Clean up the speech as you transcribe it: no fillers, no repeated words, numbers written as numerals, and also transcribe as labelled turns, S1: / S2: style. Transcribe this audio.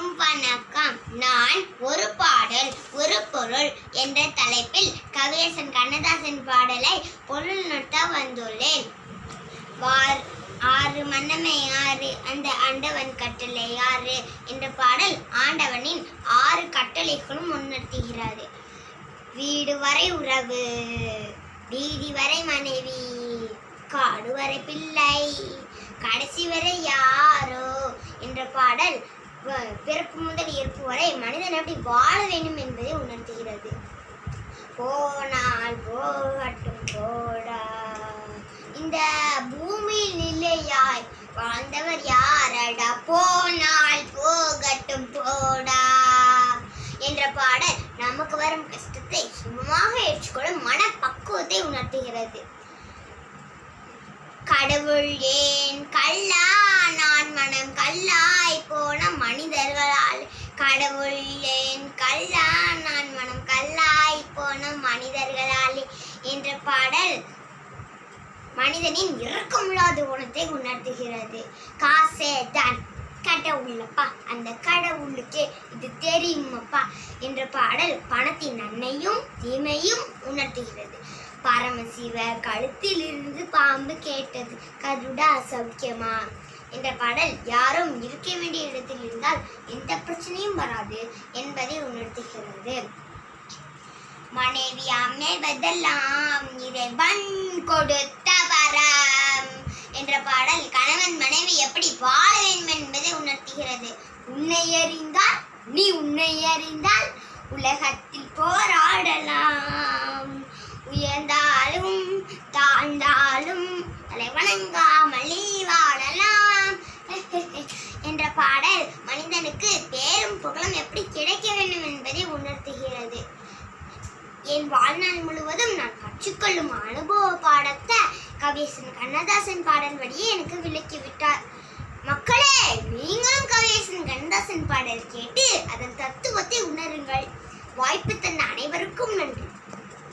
S1: அனைவருக்கும் வணக்கம். நான் ஒரு பாடல் ஒரு பொருள் என்ற தலைப்பில் கவியரசன் கண்ணதாசன் பாடலை பொருள் நோட்ட வந்துள்ளேன். ஆறு மன்னமை ஆறு அந்த ஆண்டவன் கட்டளை ஆறு என்ற பாடல் ஆண்டவனின் 6 கட்டளைகளும் முன்னிறுத்துகிறது. வீடு வரை உறவு, வீதி வரை மனைவி, காடு வரை பிள்ளை, கடைசி வரை யாரோ என்ற பாடல் பிறப்பு முதல் இறப்பு வரை மனிதன் எப்படி வாழ வேண்டும் என்பதை உணர்த்துகிறது. போனால் போகட்டும் போடா, இந்த பூமியில் நிலையாய் வாழ்ந்தவர் யாரடா, போனால் போகட்டும் போடா என்ற பாடல் நமக்கு வரும் கஷ்டத்தை சுமமாக ஏற்றுக்கொள்ளும் மனப்பக்குவத்தை உணர்த்துகிறது. கடவுள் ஏன் கல்லா, நான் மனம் கல்லாய் போன மனிதர்களால். கடவுள் ஏன் கல்லா, நான் மனம் கல்லாய் போன மனிதர்களால் என்ற பாடல் மனிதனின் இரக்கமில்லாத குணத்தை உணர்த்துகிறது. காசே தான் கடவுளப்பா, அந்த கடவுளுக்கே இது தெரியுமப்பா என்ற பாடல் பணத்தின் நன்மையும் தீமையும் உணர்த்துகிறது. பரமசிவ கழுத்தில் இருந்து பாம்பு கேட்டது, கருடா சௌக்கியமா என்ற பாடல் யாரும் இருக்க வேண்டிய இடத்தில் இருந்தால் எந்த பிரச்சனையும் வராது என்பதை உணர்த்துகிறது. மனைவி அமைவதெல்லாம் இறைவன் கொடுத்த வரம் என்ற பாடல் கணவன் மனைவி எப்படி வாழ வேண்டும் என்பதை உணர்த்துகிறது. உன்னை அறிந்தால் உலகத்தில் போராடலாம், உயர்ந்தாலும் தாழ்ந்தாலும் தலை வணங்காமல் வாழலாம் என்ற பாடல் மனிதனுக்கு பேரும் புகழும் எப்படி கிடைக்க வேண்டும் என்பதை உணர்த்துகிறது. என் வாழ்நாள் முழுவதும் நான் கற்றுக்கொள்ளும் அனுபவ பாடத்தை கவியரசன் கண்ணதாசன் பாடல் வழியே எனக்கு விளக்கிவிட்டார். மக்களே, நீங்களும் கவியரசன் கண்ணதாசன் பாடல் கேட்டு அதன் தத்துவத்தை உணருங்கள். வாய்ப்பு தந்த அனைவருக்கும் நன்றி.